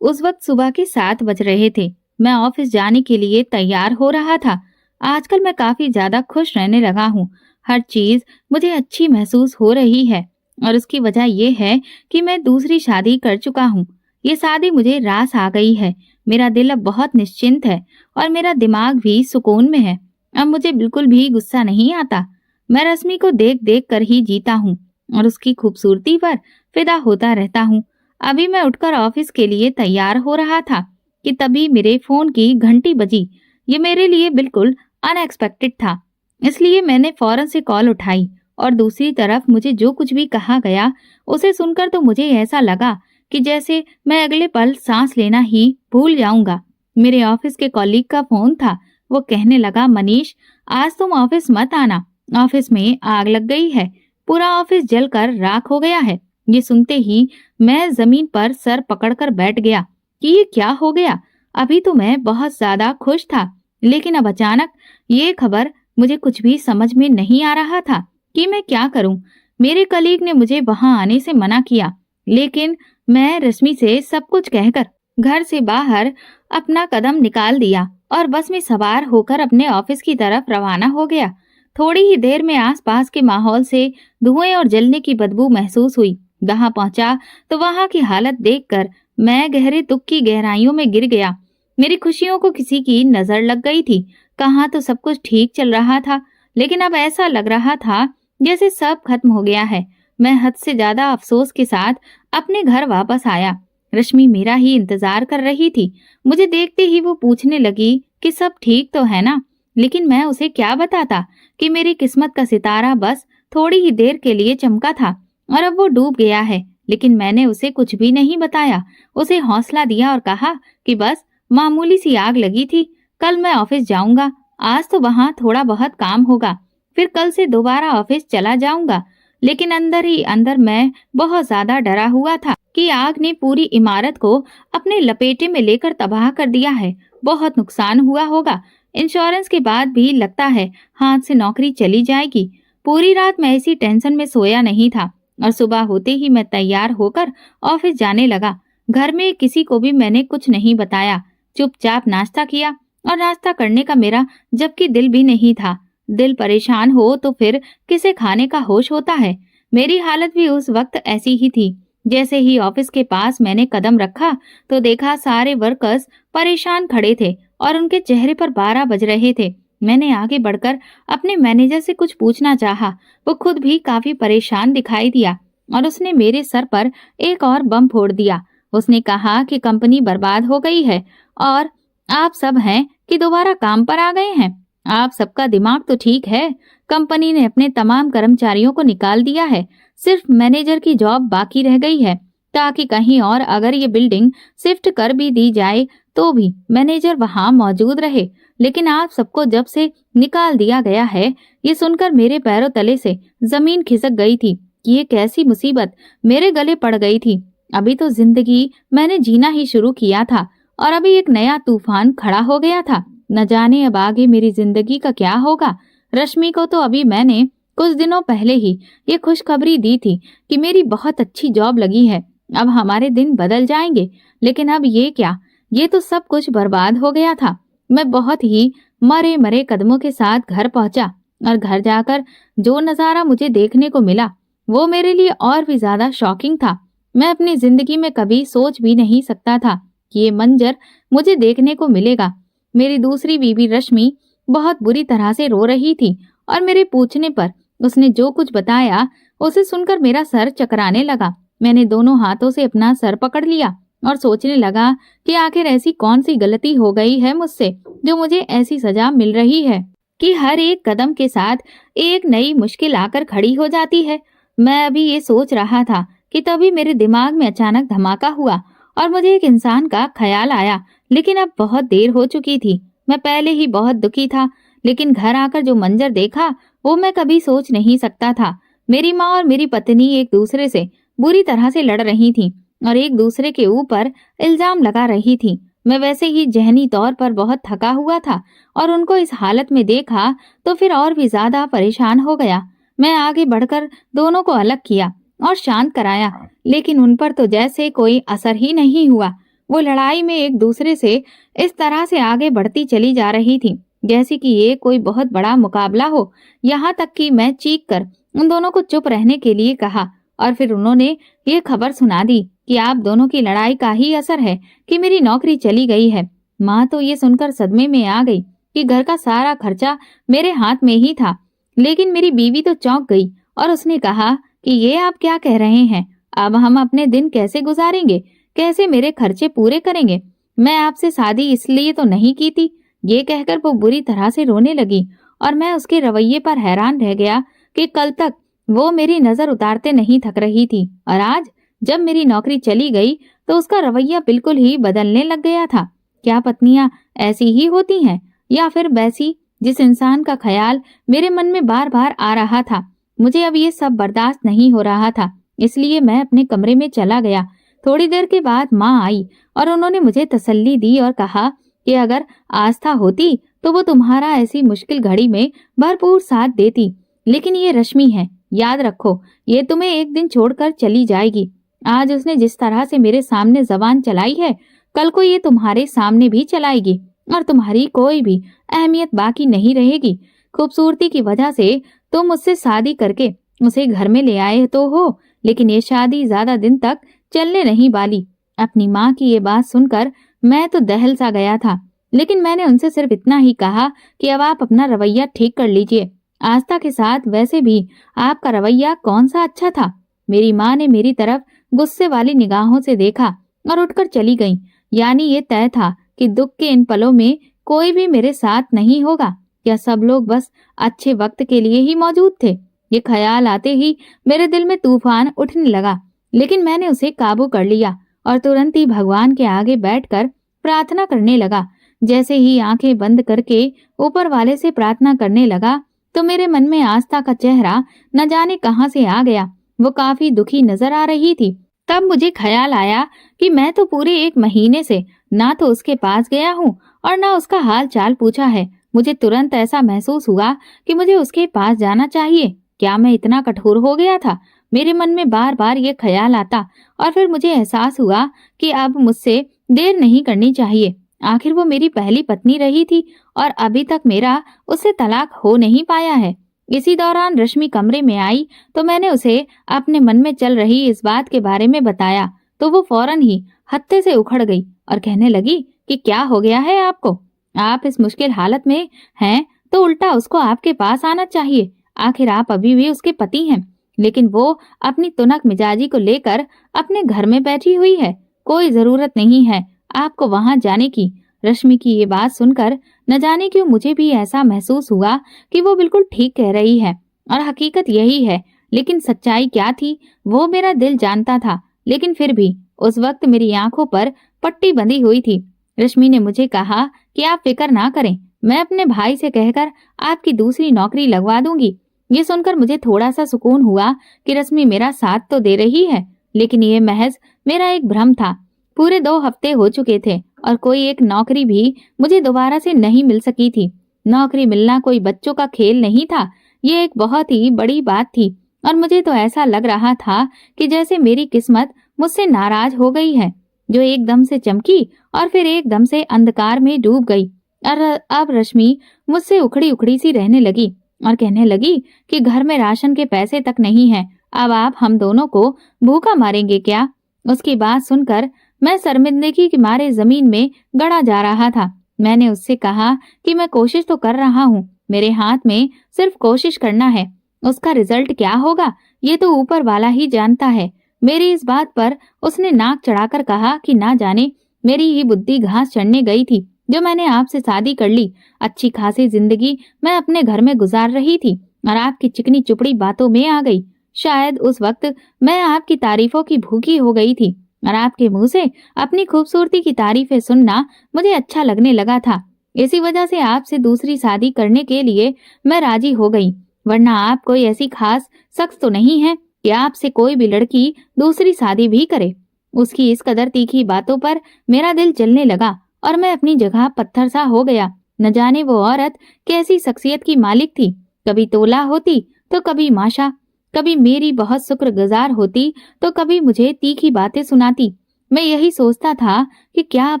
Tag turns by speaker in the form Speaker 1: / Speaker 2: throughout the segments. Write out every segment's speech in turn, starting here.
Speaker 1: उस वक्त सुबह के 7 बज रहे थे। मैं ऑफिस जाने के लिए तैयार हो रहा था। आजकल मैं काफी ज्यादा खुश रहने लगा हूँ। हर चीज मुझे अच्छी महसूस हो रही है और उसकी वजह ये है कि मैं दूसरी शादी कर चुका हूँ। ये शादी मुझे रास आ गई है। मेरा दिल अब बहुत निश्चिंत है और मेरा दिमाग भी सुकून में है। अब मुझे बिल्कुल भी गुस्सा नहीं आता। मैं रश्मि को देख देख कर ही जीता हूँ और उसकी खूबसूरती पर फिदा होता रहता हूँ। अभी मैं उठकर ऑफिस के लिए तैयार हो रहा था कि तभी मेरे फोन की घंटी बजी। ये मेरे लिए बिल्कुल अनएक्सपेक्टेड था, इसलिए मैंने फौरन से कॉल उठाई। और दूसरी तरफ मुझे जो कुछ भी कहा गया उसे सुनकर तो मुझे ऐसा लगा कि जैसे मैं अगले पल सांस लेना ही भूल जाऊंगा। मेरे ऑफिस के कॉलीग का फोन था। वो कहने लगा, मनीष, आज तुम ऑफिस मत आना, ऑफिस में आग लग गई है, पूरा ऑफिस जलकर राख हो गया है। ये सुनते ही मैं जमीन पर सर पकड़कर बैठ गया कि ये क्या हो गया। अभी तो मैं बहुत ज्यादा खुश था, लेकिन अब अचानक ये खबर, मुझे कुछ भी समझ में नहीं आ रहा था कि मैं क्या करूं। मेरे कलीग ने मुझे वहां आने से मना किया, लेकिन मैं रश्मि से सब कुछ कहकर घर से बाहर अपना कदम निकाल दिया और बस में सवार होकर अपने ऑफिस की तरफ रवाना हो गया। थोड़ी ही देर में आसपास के माहौल से धुएं और जलने की बदबू महसूस हुई। वहां पहुंचा तो वहां की हालत देखकर मैं गहरे दुख की गहराइयों में गिर गया। मेरी खुशियों को किसी की नजर लग गई थी। कहाँ तो सब कुछ ठीक चल रहा था, लेकिन अब ऐसा लग रहा था जैसे सब खत्म हो गया है। मैं हद से ज्यादा अफसोस के साथ अपने घर वापस आया। रश्मि मेरा ही इंतजार कर रही थी। मुझे देखते ही वो पूछने लगी कि सब ठीक तो है ना, लेकिन मैं उसे क्या बताता कि मेरी किस्मत का सितारा बस थोड़ी ही देर के लिए चमका था और अब वो डूब गया है। लेकिन मैंने उसे कुछ भी नहीं बताया। उसे हौसला दिया और कहा कि बस मामूली सी आग लगी थी, कल मैं ऑफिस जाऊंगा। आज तो वहां थोड़ा बहुत काम होगा, फिर कल से दोबारा ऑफिस चला जाऊंगा। लेकिन अंदर ही अंदर मैं बहुत ज्यादा डरा हुआ था कि आग ने पूरी इमारत को अपने लपेटे में लेकर तबाह कर दिया है। बहुत नुकसान हुआ होगा। इंश्योरेंस के बाद भी लगता है हाथ से नौकरी चली जाएगी। पूरी रात मैं इसी टेंशन में सोया नहीं था और सुबह होते ही मैं तैयार होकर ऑफिस जाने लगा। घर में किसी को भी मैंने कुछ नहीं बताया। चुपचाप नाश्ता किया और नाश्ता करने का मेरा जबकि दिल भी नहीं था। दिल परेशान हो तो फिर किसे खाने का होश होता है। मेरी हालत भी उस वक्त ऐसी ही थी। जैसे ही ऑफिस के पास मैंने कदम रखा तो देखा सारे वर्कर्स परेशान खड़े थे और उनके चेहरे पर 12 बज रहे थे। मैंने आगे बढ़कर अपने मैनेजर से कुछ पूछना चाहा। वो खुद भी काफी परेशान दिखाई दिया और उसने मेरे सर पर एक और बम फोड़ दिया। उसने कहा कि कंपनी बर्बाद हो गई है और आप सब हैं कि दोबारा काम पर आ गए हैं। आप सबका दिमाग तो ठीक है। कंपनी ने अपने तमाम कर्मचारियों को निकाल दिया है, सिर्फ मैनेजर की जॉब बाकी रह गई है, ताकि कहीं और अगर ये बिल्डिंग शिफ्ट कर भी दी जाए तो भी मैनेजर वहां मौजूद रहे। लेकिन आप सबको जब से निकाल दिया गया है, ये सुनकर मेरे पैरों तले से जमीन खिसक गई थी कि ये कैसी मुसीबत मेरे गले पड़ गई थी। अभी तो जिंदगी मैंने जीना ही शुरू किया था और अभी एक नया तूफान खड़ा हो गया था। न जाने अब आगे मेरी जिंदगी का क्या होगा। रश्मि को तो अभी मैंने कुछ दिनों पहले ही ये खुशखबरी दी थी कि मेरी बहुत अच्छी जॉब लगी है, अब हमारे दिन बदल जाएंगे। लेकिन अब ये क्या, ये तो सब कुछ बर्बाद हो गया था। मैं बहुत ही मरे मरे कदमों के साथ घर पहुंचा और घर जाकर जो नजारा मुझे देखने को मिला वो मेरे लिए और भी ज्यादा शॉकिंग था। मैं अपनी जिंदगी में कभी सोच भी नहीं सकता था कि ये मंजर मुझे देखने को मिलेगा। मेरी दूसरी बीवी रश्मि बहुत बुरी तरह से रो रही थी और मेरे पूछने पर उसने जो कुछ बताया उसे सुनकर मेरा सर चकराने लगा। मैंने दोनों हाथों से अपना सर पकड़ लिया और सोचने लगा कि आखिर ऐसी कौन सी गलती हो गई है मुझसे जो मुझे ऐसी सजा मिल रही है कि हर एक कदम के साथ एक नई मुश्किल आकर खड़ी हो जाती है। मैं अभी ये सोच रहा था कि तभी मेरे दिमाग में अचानक धमाका हुआ और मुझे एक इंसान का ख्याल आया। लेकिन अब बहुत देर हो चुकी थी। मैं पहले ही बहुत दुखी था, लेकिन घर आकर जो मंजर देखा वो मैं कभी सोच नहीं सकता था। मेरी माँ और मेरी पत्नी एक दूसरे से बुरी तरह से लड़ रही थीं और एक दूसरे के ऊपर इल्जाम लगा रही थी। मैं वैसे ही जहनी तौर पर बहुत थका हुआ था और उनको इस हालत में देखा तो फिर और भी ज्यादा परेशान हो गया। मैं आगे बढ़कर दोनों को अलग किया और शांत कराया, लेकिन उन पर तो जैसे कोई असर ही नहीं हुआ। वो लड़ाई में एक दूसरे से इस तरह से आगे बढ़ती चली जा रही थी जैसे कि ये कोई बहुत बड़ा मुकाबला हो। यहाँ तक कि मैं चीख कर उन दोनों को चुप रहने के लिए कहा और फिर उन्होंने ये खबर सुना दी कि आप दोनों की लड़ाई का ही असर है कि मेरी नौकरी चली गई है। माँ तो ये सुनकर सदमे में आ गई कि घर का सारा खर्चा मेरे हाथ में ही था। लेकिन मेरी बीवी तो चौंक गई और उसने कहा कि ये आप क्या कह रहे हैं? अब हम अपने दिन कैसे गुजारेंगे? कैसे मेरे खर्चे पूरे करेंगे? मैं आपसे शादी इसलिए तो नहीं की थी। ये कहकर वो बुरी तरह से रोने लगी और मैं उसके रवैये पर हैरान रह गया कि कल तक वो मेरी नजर उतारते नहीं थक रही थी और आज जब मेरी नौकरी चली गई तो उसका रवैया बिल्कुल ही बदलने लग गया था। क्या पत्नियां ऐसी ही होती हैं या फिर वैसी जिस इंसान का ख्याल मेरे मन में बार बार आ रहा था? मुझे अब ये सब बर्दाश्त नहीं हो रहा था, इसलिए मैं अपने कमरे में चला गया। थोड़ी देर के बाद माँ आई और उन्होंने मुझे तसल्ली दी और कहा कि अगर आस्था होती तो वो तुम्हारा ऐसी मुश्किल घड़ी में भरपूर साथ देती। लेकिन ये रश्मि है, याद रखो, ये तुम्हें एक दिन छोड़कर चली जाएगी। आज उसने जिस तरह से मेरे सामने जबान चलाई है, कल को ये तुम्हारे सामने भी चलाएगी और तुम्हारी कोई भी अहमियत बाकी नहीं रहेगी। खूबसूरती की वजह से तुम मुझसे शादी करके उसे घर में ले आए तो हो, लेकिन ये शादी ज्यादा दिन तक चलने नहीं वाली। अपनी माँ की ये बात सुनकर मैं तो दहल सा गया था, लेकिन मैंने उनसे सिर्फ इतना ही कहा कि अब आप अपना रवैया ठीक कर लीजिए। आस्था के साथ वैसे भी आपका रवैया कौन सा अच्छा था। मेरी माँ ने मेरी तरफ गुस्से वाली निगाहों से देखा और उठकर चली गई। यानी ये तय था कि दुख के इन पलों में कोई भी मेरे साथ नहीं होगा। या सब लोग बस अच्छे वक्त के लिए ही मौजूद थे? ये ख्याल आते ही मेरे दिल में तूफान उठने लगा, लेकिन मैंने उसे काबू कर लिया और तुरंत ही भगवान के आगे बैठकर प्रार्थना करने लगा। जैसे ही आंखें बंद करके ऊपर वाले से प्रार्थना करने लगा तो मेरे मन में आस्था का चेहरा न जाने कहां से आ गया। वो काफी दुखी नजर आ रही थी। तब मुझे ख्याल आया कि मैं तो पूरे 1 महीने से ना तो उसके पास गया हूँ और ना उसका हाल चाल पूछा है। मुझे तुरंत ऐसा महसूस हुआ कि मुझे उसके पास जाना चाहिए। क्या मैं इतना कठोर हो गया था? मेरे मन में बार बार ये ख्याल आता और फिर मुझे एहसास हुआ कि अब मुझसे देर नहीं करनी चाहिए। आखिर वो मेरी पहली पत्नी रही थी और अभी तक मेरा उससे तलाक हो नहीं पाया है। इसी दौरान रश्मि कमरे में आई तो मैंने उसे अपने मन में चल रही इस बात के बारे में बताया तो वो फौरन ही हत्थे से उखड़ गई और कहने लगी कि क्या हो गया है आपको? आप इस मुश्किल हालत में हैं तो उल्टा उसको आपके पास आना चाहिए। आखिर आप अभी भी उसके पति हैं, लेकिन वो अपनी तुनक मिजाजी को लेकर अपने घर में बैठी हुई है। कोई जरूरत नहीं है आपको वहां जाने की। रश्मि की ये बात सुनकर न जाने क्यों मुझे भी ऐसा महसूस हुआ कि वो बिल्कुल ठीक कह रही है और हकीकत यही है। लेकिन सच्चाई क्या थी वो मेरा दिल जानता था, लेकिन फिर भी उस वक्त मेरी आंखों पर पट्टी बंधी हुई थी। रश्मि ने मुझे कहा कि आप फिक्र ना करें, मैं अपने भाई से कहकर आपकी दूसरी नौकरी लगवा दूंगी। ये सुनकर मुझे थोड़ा सा सुकून हुआ कि रश्मि मेरा साथ तो दे रही है, लेकिन ये महज मेरा एक भ्रम था। पूरे 2 हफ्ते हो चुके थे और कोई एक नौकरी भी मुझे दोबारा से नहीं मिल सकी थी। नौकरी मिलना कोई बच्चों का खेल नहीं था, ये एक बहुत ही बड़ी बात थी और मुझे तो ऐसा लग रहा था कि जैसे मेरी किस्मत मुझसे नाराज हो गई है, जो एकदम से चमकी और फिर एकदम से अंधकार में डूब गई। और अब रश्मि मुझसे उखड़ी उखड़ी सी रहने लगी और कहने लगी कि घर में राशन के पैसे तक नहीं है, अब आप हम दोनों को भूखा मारेंगे क्या? उसकी बात सुनकर मैं शर्मिंदगी के मारे जमीन में गड़ा जा रहा था। मैंने उससे कहा कि मैं कोशिश तो कर रहा हूँ, मेरे हाथ में सिर्फ कोशिश करना है, उसका रिजल्ट क्या होगा ये तो ऊपर वाला ही जानता है। मेरी इस बात पर उसने नाक चढ़ाकर कहा कि ना जाने मेरी ही बुद्धि घास चढ़ने गई थी जो मैंने आपसे शादी कर ली। अच्छी खासी जिंदगी मैं अपने घर में गुजार रही थी और आपकी चिकनी चुपड़ी बातों में आ गई। शायद उस वक्त मैं आपकी तारीफों की भूखी हो गई थी और आपके मुंह से अपनी खूबसूरती की तारीफें सुनना मुझे अच्छा लगने लगा था। इसी वजह से आपसे दूसरी शादी करने के लिए मैं राजी हो गई, वरना आप कोई ऐसी खास शख्स तो नहीं है कि आपसे कोई भी लड़की दूसरी शादी भी करे। उसकी इस कदर तीखी बातों पर मेरा दिल जलने लगा और मैं अपनी जगह पत्थर सा हो गया। न जाने वो औरत कैसी शख्सियत की मालिक थी, कभी तोला होती तो कभी माशा, कभी मेरी बहुत शुक्रगुजार होती तो कभी मुझे तीखी बातें सुनाती। मैं यही सोचता था कि क्या अब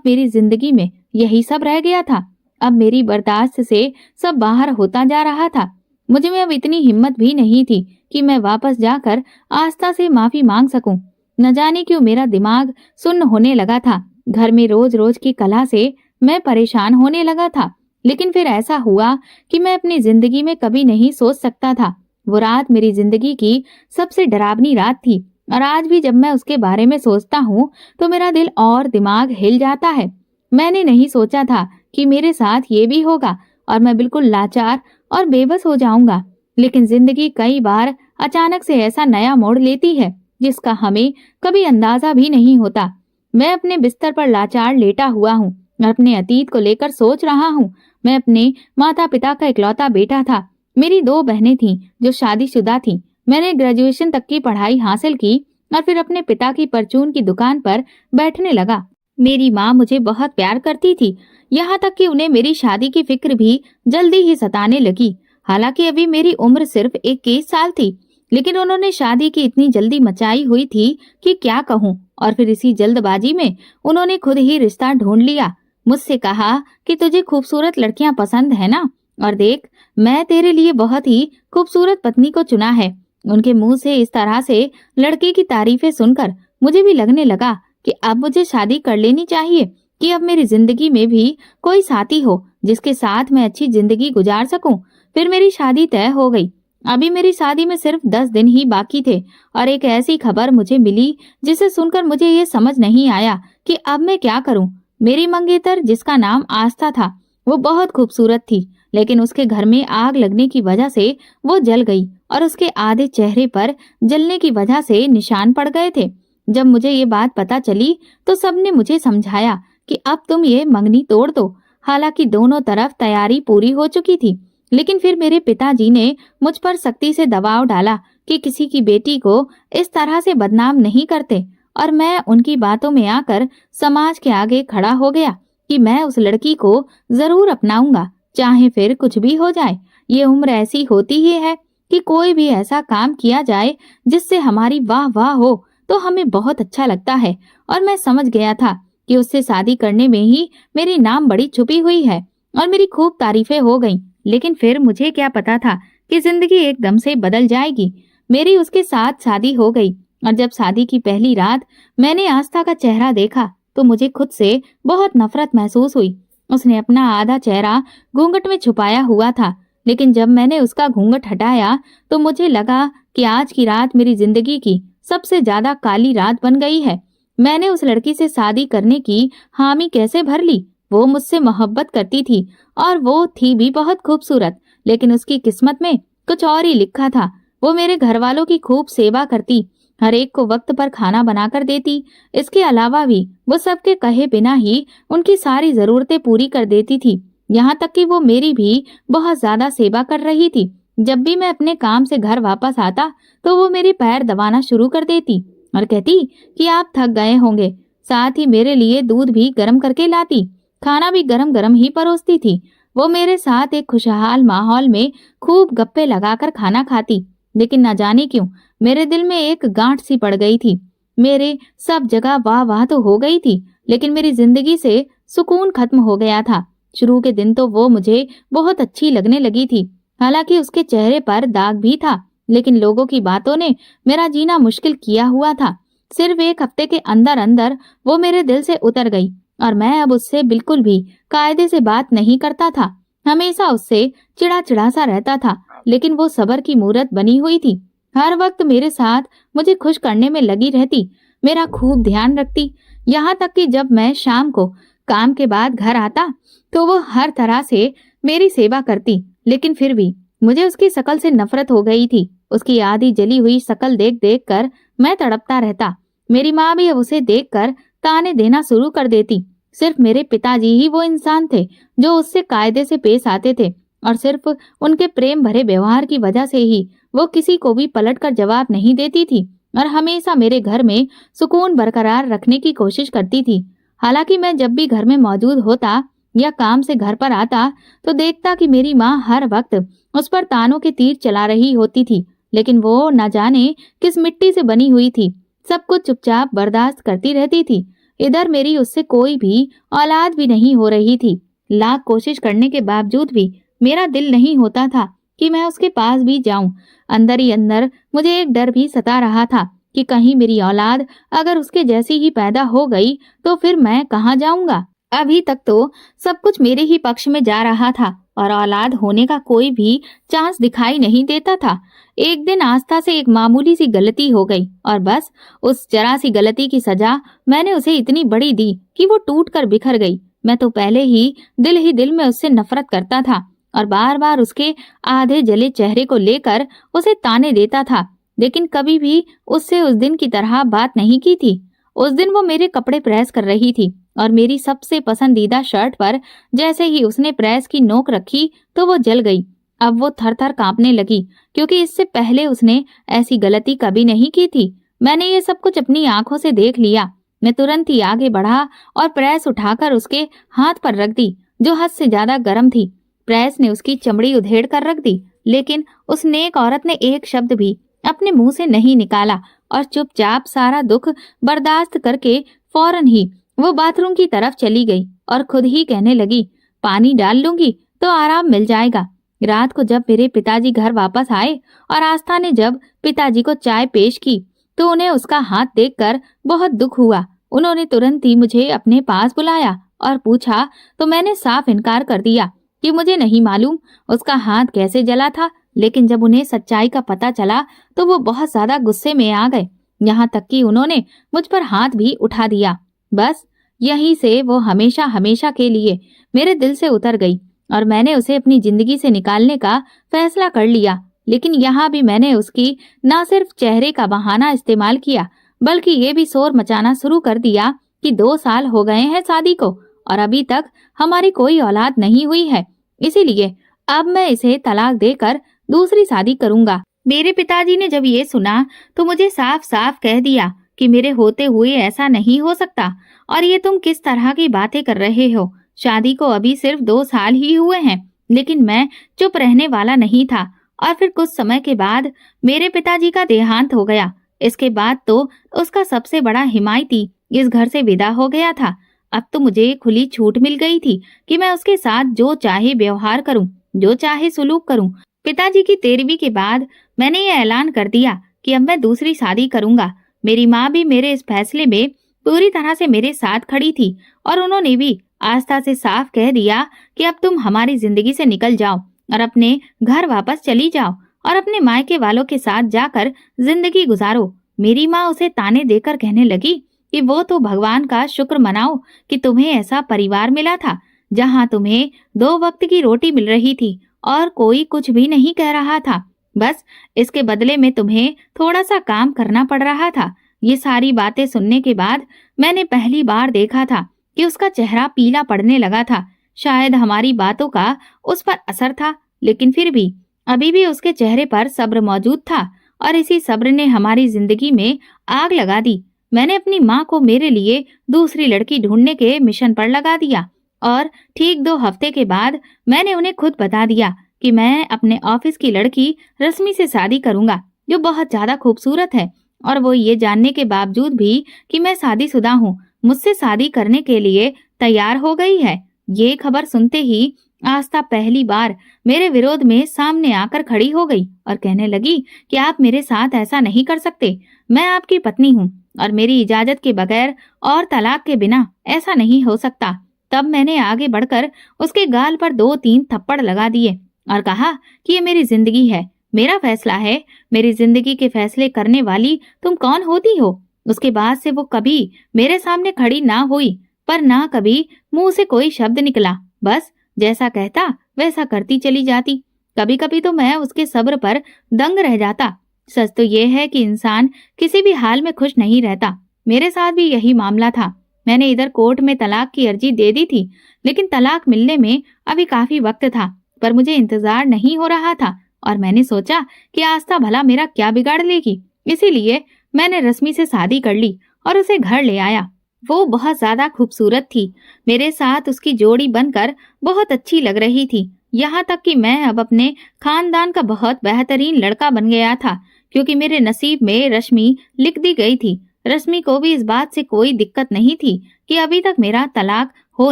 Speaker 1: मेरी जिंदगी में यही सब रह गया था। अब मेरी बर्दाश्त से सब बाहर होता जा रहा था। मुझे में अब इतनी हिम्मत भी नहीं थी कि मैं वापस जाकर आस्था से माफी मांग सकूं। न जाने क्यों मेरा दिमाग सुन्न होने लगा था। घर में रोज रोज की कलह से मैं परेशान होने लगा था। लेकिन फिर ऐसा हुआ कि मैं अपनी जिंदगी में कभी नहीं सोच सकता था। वो रात मेरी जिंदगी की सबसे डरावनी रात थी और आज भी जब मैं उसके बारे में सोचता हूँ तो मेरा दिल और दिमाग हिल जाता है। मैंने नहीं सोचा था कि मेरे साथ ये भी होगा और मैं बिल्कुल लाचार और बेबस हो जाऊंगा। लेकिन जिंदगी कई बार अचानक से ऐसा नया मोड़ लेती है जिसका हमें कभी अंदाजा भी नहीं होता। मैं अपने बिस्तर पर लाचार लेटा हुआ हूँ और अपने अतीत को लेकर सोच रहा हूँ। मैं अपने माता पिता का इकलौता बेटा था। मेरी 2 बहनें थीं जो शादीशुदा थीं। मैंने ग्रेजुएशन तक की पढ़ाई हासिल की और फिर अपने पिता की परचून की दुकान पर बैठने लगा। मेरी माँ मुझे बहुत प्यार करती थी, यहाँ तक कि उन्हें मेरी शादी की फिक्र भी जल्दी ही सताने लगी। हालांकि अभी मेरी उम्र सिर्फ 21 साल थी, लेकिन उन्होंने शादी की इतनी जल्दी मचाई हुई थी कि क्या कहूँ। और फिर इसी जल्दबाजी में उन्होंने खुद ही रिश्ता ढूंढ लिया। मुझसे कहा कि तुझे खूबसूरत लड़कियां पसंद है ना, और देख मैं तेरे लिए बहुत ही खूबसूरत पत्नी को चुना है। उनके मुंह से इस तरह से लड़के की तारीफें सुनकर मुझे भी लगने लगा कि अब मुझे शादी कर लेनी चाहिए, कि अब मेरी जिंदगी में भी कोई साथी हो जिसके साथ मैं अच्छी जिंदगी गुजार सकूं। फिर मेरी शादी तय हो गई। अभी मेरी शादी में सिर्फ 10 दिन ही बाकी थे और एक ऐसी खबर मुझे मिली जिसे सुनकर मुझे ये समझ नहीं आया कि अब मैं क्या करूं। मेरी मंगेतर, जिसका नाम आस्था था, वो बहुत खूबसूरत थी, लेकिन उसके घर में आग लगने की वजह से वो जल गई और उसके आधे चेहरे पर जलने की वजह से निशान पड़ गए थे। जब मुझे ये बात पता चली तो सबने मुझे समझाया कि अब तुम ये मंगनी तोड़ दो। हालांकि दोनों तरफ तैयारी पूरी हो चुकी थी, लेकिन फिर मेरे पिताजी ने मुझ पर सख्ती से दबाव डाला कि किसी की बेटी को इस तरह से बदनाम नहीं करते। और मैं उनकी बातों में आकर समाज के आगे खड़ा हो गया कि मैं उस लड़की को जरूर अपनाऊंगा, चाहे फिर कुछ भी हो जाए। ये उम्र ऐसी होती ही है कि कोई भी ऐसा काम किया जाए जिससे हमारी वाह वाह हो तो हमें बहुत अच्छा लगता है। और मैं समझ गया था कि उससे शादी करने में ही मेरी नाम बड़ी छुपी हुई है और मेरी खूब तारीफें हो गईं। लेकिन फिर मुझे क्या पता था कि जिंदगी एकदम से बदल जाएगी। मेरी उसके साथ शादी हो गई और जब शादी की पहली रात मैंने आस्था का चेहरा देखा तो मुझे खुद से बहुत नफरत महसूस हुई। उसने अपना आधा चेहरा घूंघट में छुपाया हुआ था, लेकिन जब मैंने उसका घूंघट हटाया तो मुझे लगा कि आज की रात मेरी जिंदगी की सबसे ज्यादा काली रात बन गई है। मैंने उस लड़की से शादी करने की हामी कैसे भर ली। वो मुझसे मोहब्बत करती थी और वो थी भी बहुत खूबसूरत, लेकिन उसकी किस्मत में कुछ और ही लिखा था। वो मेरे घर वालों की खूब सेवा करती, हर एक को वक्त पर खाना बनाकर देती। इसके अलावा भी वो सबके कहे बिना ही उनकी सारी जरूरतें पूरी कर देती थी। यहाँ तक कि वो मेरी भी बहुत ज्यादा सेवा कर रही थी। जब भी मैं अपने काम से घर वापस आता तो वो मेरे पैर दबाना शुरू कर देती और कहती कि आप थक गए होंगे। साथ ही मेरे लिए दूध भी गर्म करके लाती, खाना भी गरम गरम ही परोसती थी। वो मेरे साथ एक खुशहाल माहौल में खूब गप्पे लगाकर खाना खाती। लेकिन न जाने क्यों मेरे दिल में एक गांठ सी पड़ गई थी। मेरे सब जगह वाह वाह तो हो गई थी, लेकिन मेरी जिंदगी से सुकून खत्म हो गया था। शुरू के दिन तो वो मुझे बहुत अच्छी लगने लगी थी, हालांकि उसके चेहरे पर दाग भी था, लेकिन लोगों की बातों ने मेरा जीना मुश्किल किया हुआ था। सिर्फ एक हफ्ते के अंदर अंदर वो मेरे दिल से उतर गई और मैं अब उससे बिल्कुल भी कायदे से बात नहीं करता था। हमेशा उससे चिड़ा चिड़ा सा रहता था, लेकिन वो सबर की मूरत बनी हुई थी। हर वक्त मेरे साथ मुझे खुश करने में लगी रहती, मेरा खूब ध्यान रखती। यहाँ तक कि जब मैं शाम को काम के बाद घर आता तो वो हर तरह से मेरी सेवा करती। लेकिन फिर भी मुझे उसकी शकल से नफरत हो गई थी। उसकी आधी जली हुई शकल देख देख कर मैं तड़पता रहता। मेरी माँ भी अब उसे देख कर ताने देना शुरू कर देती। सिर्फ मेरे पिताजी ही वो इंसान थे जो उससे कायदे से पेश आते थे और सिर्फ उनके प्रेम भरे व्यवहार की वजह से ही वो किसी को भी पलट कर जवाब नहीं देती थी और हमेशा मेरे घर में सुकून बरकरार रखने की कोशिश करती थी। हालांकि मैं जब भी घर में मौजूद होता या काम से घर पर आता तो देखता कि मेरी माँ हर वक्त उस पर तानों के तीर चला रही होती थी, लेकिन वो न जाने किस मिट्टी से बनी हुई थी, सब कुछ चुपचाप बर्दाश्त करती रहती थी। इधर मेरी उससे कोई भी औलाद भी नहीं हो रही थी। लाख कोशिश करने के बावजूद भी मेरा दिल नहीं होता था कि मैं उसके पास भी जाऊं। अंदर ही अंदर मुझे एक डर भी सता रहा था कि कहीं मेरी औलाद अगर उसके जैसी ही पैदा हो गई तो फिर मैं कहाँ जाऊंगा। अभी तक तो सब कुछ मेरे ही पक्ष में जा रहा था और औलाद होने का कोई भी चांस दिखाई नहीं देता था। एक दिन आस्था से एक मामूली सी गलती हो गई और बस उस जरा सी गलती की सजा मैंने उसे इतनी बड़ी दी कि वो टूट कर बिखर गई। मैं तो पहले ही दिल में उससे नफरत करता था और बार बार उसके आधे जले चेहरे को लेकर उसे ताने देता था, लेकिन कभी भी उससे उस दिन की तरह बात नहीं की थी। उस दिन वो मेरे कपड़े प्रेस कर रही थी और मेरी सबसे पसंदीदा शर्ट पर जैसे ही उसने प्रेस की नोक रखी तो वो जल गई। अब वो थर थर कांपने लगी क्योंकि इससे पहले उसने ऐसी गलती कभी नहीं की थी। मैंने ये सब कुछ अपनी आंखों से देख लिया। मैं तुरंत ही आगे बढ़ा और प्रेस उठाकर उसके हाथ पर रख दी जो हद से ज्यादा गर्म थी। प्रेस ने उसकी चमड़ी उधेड़ कर रख दी, लेकिन उस नेक औरत ने एक शब्द भी अपने मुंह से नहीं निकाला और चुपचाप सारा दुख बर्दाश्त करके फौरन ही वो बाथरूम की तरफ चली गई और खुद ही कहने लगी, पानी डाल लूंगी तो आराम मिल जाएगा। रात को जब मेरे पिताजी घर वापस आए और आस्था ने जब पिताजी को चाय पेश की तो उन्हें उसका हाथ देखकर बहुत दुख हुआ। उन्होंने तुरंत ही मुझे अपने पास बुलाया और पूछा तो मैंने साफ इनकार कर दिया कि मुझे नहीं मालूम उसका हाथ कैसे जला था। लेकिन जब उन्हें सच्चाई का पता चला तो वो बहुत ज्यादा गुस्से में आ गए, यहाँ तक कि उन्होंने मुझ पर हाथ भी उठा दिया। बस यहीं से वो हमेशा हमेशा के लिए मेरे दिल से उतर गई और मैंने उसे अपनी जिंदगी से निकालने का फैसला कर लिया। लेकिन यहाँ भी मैंने उसकी न सिर्फ चेहरे का बहाना इस्तेमाल किया बल्कि ये भी शोर मचाना शुरू कर दिया कि 2 साल हो गए हैं शादी को और अभी तक हमारी कोई औलाद नहीं हुई है, इसीलिए अब मैं इसे तलाक देकर दूसरी शादी करूंगा। मेरे पिताजी ने जब ये सुना तो मुझे साफ साफ कह दिया कि मेरे होते हुए ऐसा नहीं हो सकता और ये तुम किस तरह की बातें कर रहे हो। शादी को अभी सिर्फ 2 साल ही हुए हैं। लेकिन मैं चुप रहने वाला नहीं था और फिर कुछ समय के बाद मेरे पिताजी का देहांत हो गया। इसके बाद तो उसका सबसे बड़ा हिमायती इस घर से विदा हो गया था। अब तो मुझे खुली छूट मिल गई थी कि मैं उसके साथ जो चाहे व्यवहार करूं, जो चाहे सुलूक करूं। पिताजी की 13वीं के बाद मैंने ये ऐलान कर दिया कि अब मैं दूसरी शादी करूंगा। मेरी माँ भी मेरे इस फैसले में पूरी तरह से मेरे साथ खड़ी थी और उन्होंने भी आस्था से साफ कह दिया कि अब तुम हमारी जिंदगी से निकल जाओ और अपने घर वापस चली जाओ और अपने मायके वालों के साथ जाकर जिंदगी गुजारो। मेरी माँ उसे ताने देकर कहने लगी कि वो तो भगवान का शुक्र मनाओ कि तुम्हें ऐसा परिवार मिला था जहाँ तुम्हें 2 वक्त की रोटी मिल रही थी और कोई कुछ भी नहीं कह रहा था। बस इसके बदले में तुम्हें थोड़ा सा काम करना पड़ रहा था। ये सारी बातें सुनने के बाद मैंने पहली बार देखा था कि उसका चेहरा पीला पड़ने लगा था। शायद हमारी बातों का उस पर असर था, लेकिन फिर भी अभी भी उसके चेहरे पर सब्र मौजूद था और इसी सब्र ने हमारी जिंदगी में आग लगा दी। मैंने अपनी माँ को मेरे लिए दूसरी लड़की ढूंढने के मिशन पर लगा दिया और ठीक 2 हफ्ते के बाद मैंने उन्हें खुद बता दिया कि मैं अपने ऑफिस की लड़की रश्मि से शादी करूंगा जो बहुत ज्यादा खूबसूरत है और वो ये जानने के बावजूद भी कि मैं शादीशुदा हूँ मुझसे शादी करने के लिए तैयार हो गई है। ये खबर सुनते ही आस्था पहली बार मेरे विरोध में सामने आकर खड़ी हो गई और कहने लगी कि आप मेरे साथ ऐसा नहीं कर सकते। मैं आपकी पत्नी हूँ और मेरी इजाजत के बगैर और तलाक के बिना ऐसा नहीं हो सकता। तब मैंने आगे बढ़कर उसके गाल पर 2-3 थप्पड़ लगा दिए और कहा कि ये मेरी जिंदगी है, मेरा फैसला है। मेरी जिंदगी के फैसले करने वाली तुम कौन होती हो? उसके बाद से वो कभी मेरे सामने खड़ी ना हुई, पर ना कभी मुंह से कोई शब्द निकला। बस जैसा कहता वैसा करती चली जाती। कभी कभी तो मैं उसके सब्र पर दंग रह जाता। सच तो ये है कि इंसान किसी भी हाल में खुश नहीं रहता। मेरे साथ भी यही मामला था। मैंने इधर कोर्ट में तलाक की अर्जी दे दी थी, लेकिन तलाक मिलने में अभी काफी वक्त था, पर मुझे इंतजार नहीं हो रहा था और मैंने सोचा कि आस्था भला मेरा क्या बिगाड़ लेगी। इसीलिए मैंने रश्मि से शादी कर ली और उसे घर ले आया। वो बहुत ज्यादा खूबसूरत थी। मेरे साथ उसकी जोड़ी बनकर बहुत अच्छी लग रही थी। यहाँ तक कि मैं अब अपने खानदान का बहुत बेहतरीन लड़का बन गया था, क्योंकि मेरे नसीब में रश्मि लिख दी गई थी। रश्मि को भी इस बात से कोई दिक्कत नहीं थी कि अभी तक मेरा तलाक हो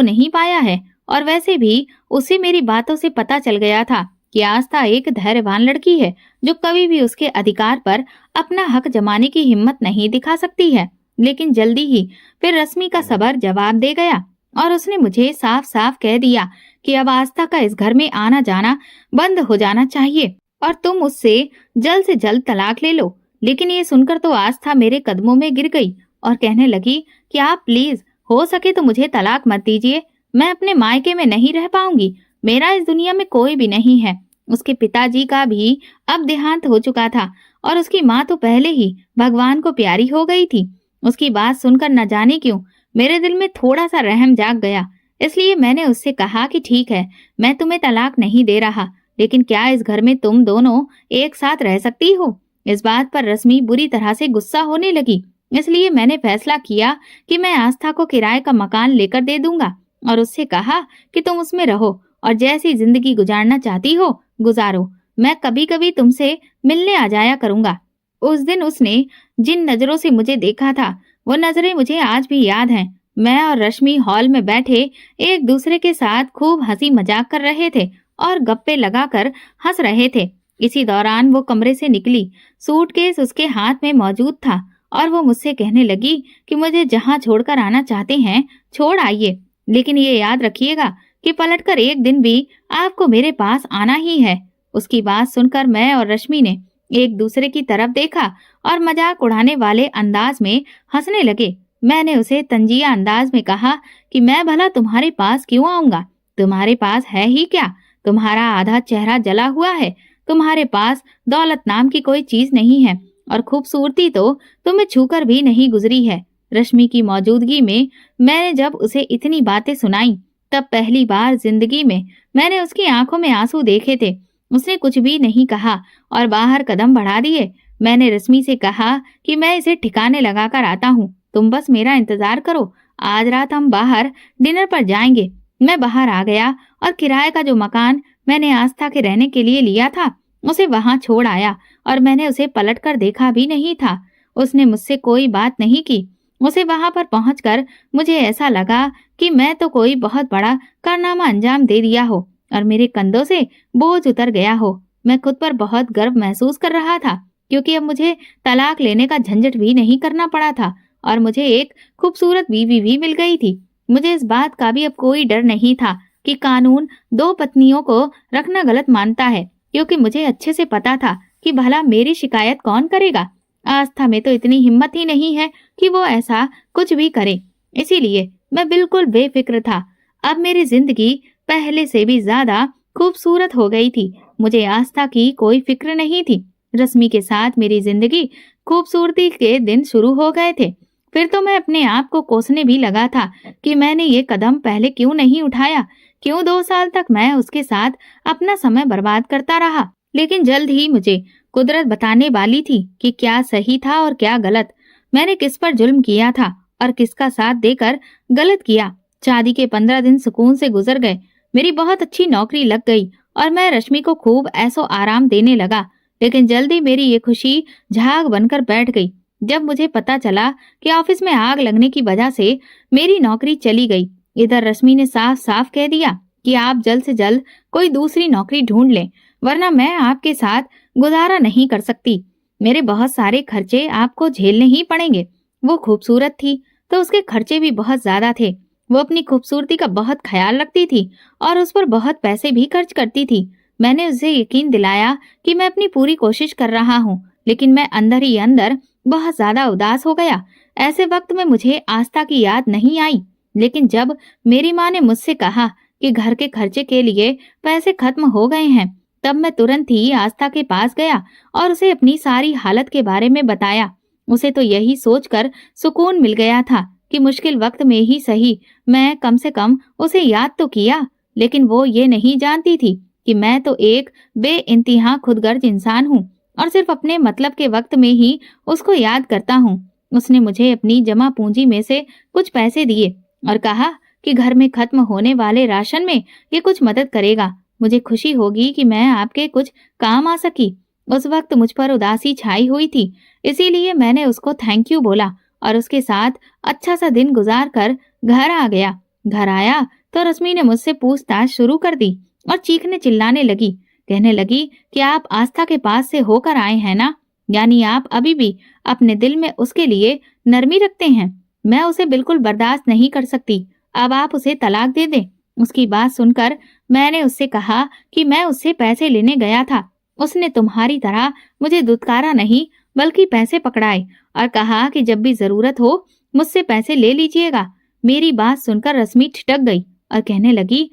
Speaker 1: नहीं पाया है, और वैसे भी उसे मेरी बातों से पता चल गया था कि आस्था एक धैर्यवान लड़की है जो कभी भी उसके अधिकार पर अपना हक जमाने की हिम्मत नहीं दिखा सकती है। लेकिन जल्दी ही फिर रश्मि का सबर जवाब दे गया और उसने मुझे साफ साफ कह दिया कि अब आस्था का इस घर में आना जाना बंद हो जाना चाहिए और तुम उससे जल्द से जल्द तलाक ले लो। लेकिन ये सुनकर तो आस्था मेरे कदमों में गिर गई और कहने लगी कि आप प्लीज हो सके तो मुझे तलाक मत दीजिए, मैं अपने मायके में नहीं रह पाऊंगी, मेरा इस दुनिया में कोई भी नहीं है। उसके पिताजी का भी अब देहांत हो चुका था और उसकी माँ तो पहले ही भगवान को प्यारी हो गई थी। उसकी बात सुनकर न जाने क्यों मेरे दिल में थोड़ा सा रहम जाग गया, इसलिए मैंने उससे कहा कि ठीक है, मैं तुम्हें तलाक नहीं दे रहा, लेकिन क्या इस घर में तुम दोनों एक साथ रह सकती हो? इस बात पर रश्मि बुरी तरह से गुस्सा होने लगी, इसलिए मैंने फैसला किया कि मैं आस्था को किराए का मकान लेकर दे दूंगा और उससे कहा कि तुम उसमें रहो और जैसी जिंदगी गुजारना चाहती हो गुजारो, मैं कभी कभी तुमसे मिलने आ जाया करूंगा। उस दिन उसने जिन नजरों से मुझे देखा था वो नजरें मुझे आज भी याद हैं। मैं और रश्मि हॉल में बैठे एक दूसरे के साथ खूब हंसी मजाक कर रहे थे और गप्पे लगाकर हंस रहे थे। इसी दौरान वो कमरे से निकली, सूटकेस उसके हाथ में मौजूद था और वो मुझसे कहने लगी कि मुझे जहाँ छोड़कर आना चाहते हैं छोड़ आइए, लेकिन ये याद रखिएगा कि पलटकर एक दिन भी आपको मेरे पास आना ही है। उसकी बात सुनकर मैं और रश्मि ने एक दूसरे की तरफ देखा और मजाक उड़ाने वाले अंदाज में हंसने लगे। मैंने उसे तंजिया अंदाज में कहा कि मैं भला तुम्हारे पास क्यों आऊंगा, तुम्हारे पास है ही क्या, तुम्हारा आधा चेहरा जला हुआ है, तुम्हारे पास दौलत नाम की कोई चीज नहीं है और खूबसूरती तो तुम्हें छूकर भी नहीं गुजरी है। रश्मि की मौजूदगी में मैंने जब उसे इतनी बातें सुनाई तब पहली बार जिंदगी में मैंने उसकी आंखों में आंसू देखे थे। उसने कुछ भी नहीं कहा और बाहर कदम बढ़ा दिए। मैंने रश्मि से कहा कि मैं इसे ठिकाने लगाकर आता हूँ, तुम बस मेरा इंतजार करो, आज रात हम बाहर डिनर पर जाएंगे। मैं बाहर आ गया और किराए का जो मकान मैंने आस्था के रहने के लिए लिया था उसे वहां छोड़ आया और मैंने उसे पलटकर देखा भी नहीं था। उसने मुझसे कोई बात नहीं की। उसे वहां पर पहुंचकर मुझे ऐसा लगा कि मैं तो कोई बहुत बड़ा कारनामा अंजाम दे दिया हो और मेरे कंधों से बोझ उतर गया हो। मैं खुद पर बहुत गर्व महसूस कर रहा था क्योंकि अब मुझे तलाक लेने का झंझट भी नहीं करना पड़ा था और मुझे एक खूबसूरत बीवी भी मिल गई थी। मुझे इस बात का भी अब कोई डर नहीं था कि कानून दो पत्नियों को रखना गलत मानता है, क्योंकि मुझे अच्छे से पता था कि भला मेरी शिकायत कौन करेगा। आस्था में तो इतनी हिम्मत ही नहीं है कि वो ऐसा कुछ भी करे, इसीलिए मैं बिल्कुल बेफिक्र था। अब मेरी जिंदगी पहले से भी ज्यादा खूबसूरत हो गई थी। मुझे आस्था की कोई फिक्र नहीं थी। रश्मि के साथ मेरी जिंदगी खूबसूरती के दिन शुरू हो गए थे। फिर तो मैं अपने आप को कोसने भी लगा था कि मैंने ये कदम पहले क्यों नहीं उठाया, क्यों 2 साल तक मैं उसके साथ अपना समय बर्बाद करता रहा। लेकिन जल्द ही मुझे कुदरत बताने वाली थी कि क्या सही था और क्या गलत। मैंने किस पर जुल्म किया था और किसका साथ देकर गलत किया। शादी के 15 दिन सुकून से गुजर गए। मेरी बहुत अच्छी नौकरी लग गई और मैं रश्मि को खूब ऐसो आराम देने लगा। लेकिन जल्दी मेरी ये खुशी झाग बनकर बैठ गई जब मुझे पता चला कि ऑफिस में आग लगने की वजह से मेरी नौकरी चली गई। इधर रश्मि ने साफ साफ कह दिया कि आप जल्द से जल्द कोई दूसरी नौकरी ढूंढ लें, वरना मैं आपके साथ गुजारा नहीं कर सकती। मेरे बहुत सारे खर्चे आपको झेलने ही पड़ेंगे। वो खूबसूरत थी तो उसके खर्चे भी बहुत ज्यादा थे। वो अपनी खूबसूरती का बहुत ख्याल रखती थी और उस पर बहुत पैसे भी खर्च करती थी। मैंने उसे यकीन दिलाया कि मैं अपनी पूरी कोशिश कर रहा हूँ, लेकिन मैं अंदर ही अंदर बहुत ज्यादा उदास हो गया। ऐसे वक्त में मुझे आस्था की याद नहीं आई, लेकिन जब मेरी माँ ने मुझसे कहा कि घर के खर्चे के लिए पैसे खत्म हो गए हैं, तब मैं तुरंत ही आस्था के पास गया और उसे अपनी सारी हालत के बारे में बताया। उसे तो यही सोचकर सुकून मिल गया था कि मुश्किल वक्त में ही सही मैं कम से कम उसे याद तो किया। लेकिन वो ये नहीं जानती थी कि मैं तो एक बेइंतहा खुदगर्ज इंसान हूँ और सिर्फ अपने मतलब के वक्त में ही उसको याद करता हूँ। उसने मुझे अपनी जमा पूंजी में से कुछ पैसे दिए और कहा कि घर में खत्म होने वाले राशन में ये कुछ मदद करेगा। मुझे खुशी होगी कि मैं आपके कुछ काम आ सकी। उस वक्त मुझ पर उदासी छाई हुई थी, इसीलिए मैंने उसको थैंक यू बोला और उसके साथ अच्छा सा दिन गुजार कर घर आ गया। घर आया तो रश्मि ने मुझसे पूछताछ शुरू कर दी और चीखने चिल्लाने लगी। कहने लगी कि आप आस्था के पास से होकर आए हैं ना, यानी आप अभी भी अपने दिल में उसके लिए नरमी रखते हैं। मैं उसे बिल्कुल बर्दाश्त नहीं कर सकती। अब आप उसे तलाक दे दें। उसकी बात सुनकर मैंने उससे कहा कि मैं उससे पैसे लेने गया था। उसने तुम्हारी तरह मुझे दुत्कारा नहीं, बल्कि पैसे पकड़ाए और कहा कि जब भी जरूरत हो मुझसे पैसे ले लीजिएगा। मेरी बात सुनकर रश्मि ठिठक गई और कहने लगी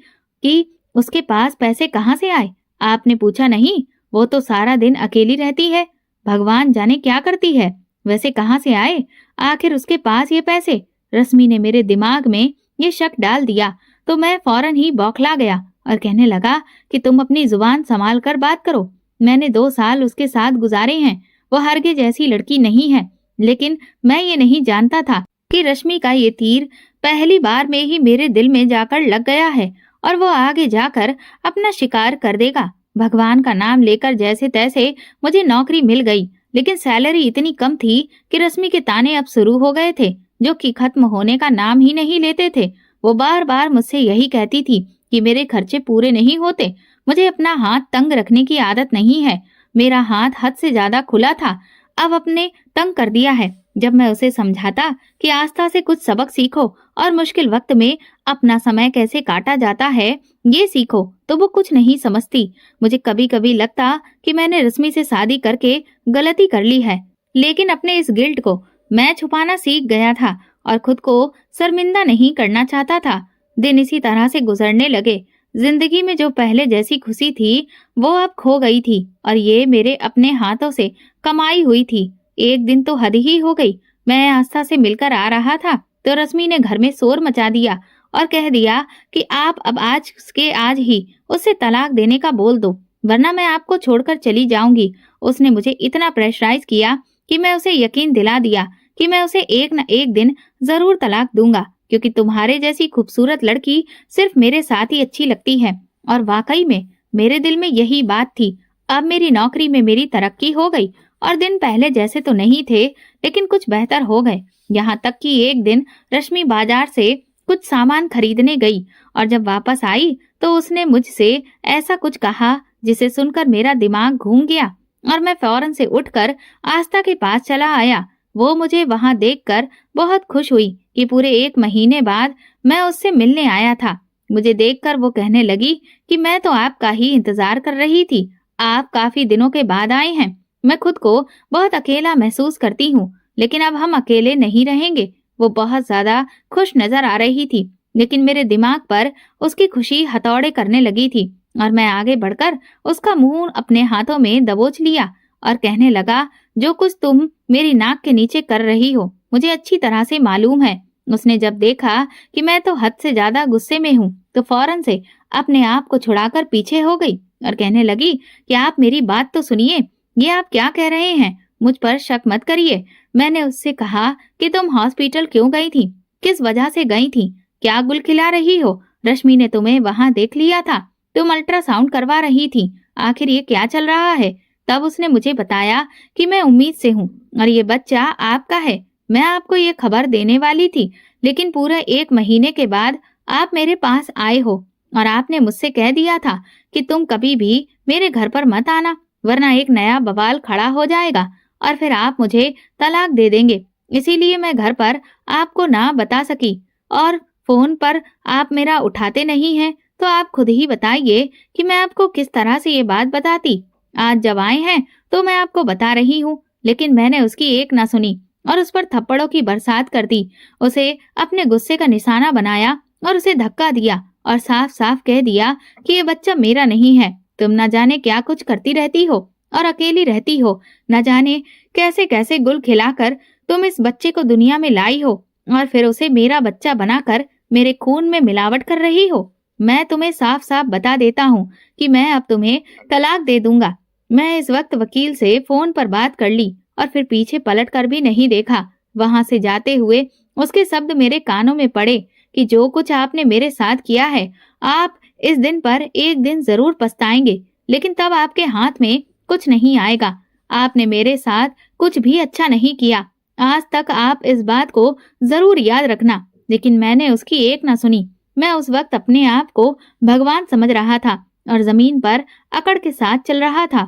Speaker 1: कि उसके पास पैसे कहाँ से आए? आपने पूछा नहीं? वो तो सारा दिन अकेली रहती है, भगवान जाने क्या करती है। वैसे कहाँ से आए आखिर उसके पास ये पैसे? रश्मि ने मेरे दिमाग में ये शक डाल दिया तो मैं फौरन ही बौखला गया और कहने लगा कि तुम अपनी जुबान संभाल कर बात करो। मैंने 2 साल उसके साथ गुजारे हैं। वो हरगिज ऐसी लड़की नहीं है, लेकिन मैं ये नहीं जानता था कि रश्मि का ये तीर पहली बार में ही मेरे दिल में जाकर लग गया है और वो आगे जाकर अपना शिकार कर देगा। भगवान का नाम लेकर जैसे तैसे मुझे नौकरी मिल गई, लेकिन सैलरी इतनी कम थी कि रश्मि के ताने अब शुरू हो गए थे, जो कि खत्म होने का नाम ही नहीं लेते थे। वो बार बार मुझसे यही कहती थी कि मेरे खर्चे पूरे नहीं होते। मुझे अपना हाथ तंग रखने की आदत नहीं है। मेरा हाथ हद से ज्यादा खुला था, अब अपने तंग कर दिया है। जब मैं उसे समझाता कि आस्था से कुछ सबक सीखो और मुश्किल वक्त में अपना समय कैसे काटा जाता है ये सीखो, तो वो कुछ नहीं समझती। मुझे कभी कभी लगता कि मैंने रश्मि से शादी करके गलती कर ली है, लेकिन अपने इस गिल्ट को मैं छुपाना सीख गया था और खुद को शर्मिंदा नहीं करना चाहता था। दिन इसी तरह से गुजरने लगे। जिंदगी में जो पहले जैसी खुशी थी वो अब खो गई थी और ये मेरे अपने हाथों से कमाई हुई थी। एक दिन तो हद ही हो गई। मैं आस्था से मिलकर आ रहा था तो रश्मि ने घर में शोर मचा दिया और कह दिया कि आप अब आज के आज ही उससे तलाक देने का बोल दो, वरना मैं आपको छोड़कर चली जाऊंगी। उसने मुझे इतना प्रेशराइज किया कि मैं उसे यकीन दिला दिया कि मैं उसे एक न एक दिन जरूर तलाक दूंगा, क्योंकि तुम्हारे जैसी खूबसूरत लड़की सिर्फ मेरे साथ ही अच्छी लगती है। और वाकई में मेरे दिल में यही बात थी। अब मेरी नौकरी में मेरी तरक्की हो गई और दिन पहले जैसे तो नहीं थे, लेकिन कुछ बेहतर हो गए। यहाँ तक कि एक दिन रश्मि बाजार से कुछ सामान खरीदने गई और जब वापस आई तो उसने मुझसे ऐसा कुछ कहा जिसे सुनकर मेरा दिमाग घूम गया और मैं फौरन से उठकर आस्था के पास चला आया। वो मुझे वहां देखकर बहुत खुश हुई कि पूरे 1 महीने बाद मैं उससे मिलने आया था। मुझे देखकर वो कहने लगी कि मैं तो आपका ही इंतजार कर रही थी। आप काफी दिनों के बाद आए हैं। मैं खुद को बहुत अकेला महसूस करती हूँ, लेकिन अब हम अकेले नहीं रहेंगे। वो बहुत ज्यादा खुश नजर आ रही थी, लेकिन मेरे दिमाग पर उसकी खुशी हथौड़े करने लगी थी और मैं आगे बढ़कर उसका मुंह अपने हाथों में दबोच लिया और कहने लगा, जो कुछ तुम मेरी नाक के नीचे कर रही हो मुझे अच्छी तरह से मालूम है। उसने जब देखा कि मैं तो हद से ज्यादा गुस्से में हूँ तो फौरन से अपने आप को छुड़ाकर पीछे हो गई और कहने लगी कि आप मेरी बात तो सुनिए, ये आप क्या कह रहे हैं? मुझ पर शक मत करिए। मैंने उससे कहा कि तुम हॉस्पिटल क्यों गई थी, किस वजह से गई थी, क्या गुल खिला रही हो? रश्मि ने तुम्हें वहां देख लिया था, तुम अल्ट्रासाउंड करवा रही थी, आखिर ये क्या चल रहा है? तब उसने मुझे बताया कि मैं उम्मीद से हूँ और ये बच्चा आपका है। मैं आपको ये खबर देने वाली थी, लेकिन पूरा 1 महीने के बाद आप मेरे पास आए हो और आपने मुझसे कह दिया था कि तुम कभी भी मेरे घर पर मत आना, वरना एक नया बवाल खड़ा हो जाएगा और फिर आप मुझे तलाक दे देंगे। इसीलिए मैं घर पर आपको ना बता सकी और फोन पर आप मेरा उठाते नहीं हैं, तो आप खुद ही बताइए कि मैं आपको किस तरह से ये बात बताती। आज जब आए हैं तो मैं आपको बता रही हूँ, लेकिन मैंने उसकी एक ना सुनी और उस पर थप्पड़ों की बरसात कर दी। उसे अपने गुस्से का निशाना बनाया और उसे धक्का दिया और साफ साफ कह दिया कि ये बच्चा मेरा नहीं है। तुम न जाने क्या कुछ करती रहती हो और अकेली रहती हो, न जाने कैसे कैसे गुल खिलाकर तुम इस बच्चे को दुनिया में लाई हो और फिर उसे मेरा बच्चा बनाकर मेरे खून में मिलावट कर रही हो। मैं तुम्हें साफ साफ बता देता हूँ कि मैं अब तुम्हें तलाक दे दूंगा। मैं इस वक्त वकील से फोन पर बात कर ली और फिर पीछे पलट कर भी नहीं देखा। वहां से जाते हुए उसके शब्द मेरे कानों में पड़े कि जो कुछ आपने मेरे साथ किया है, आप इस दिन पर एक दिन जरूर पछताएंगे, लेकिन तब आपके हाथ में कुछ नहीं आएगा। आपने मेरे साथ कुछ भी अच्छा नहीं किया। आज तक आप इस बात को जरूर याद रखना। लेकिन मैंने उसकी एक ना सुनी। मैं उस वक्त अपने आप को भगवान समझ रहा था और जमीन पर अकड़ के साथ चल रहा था।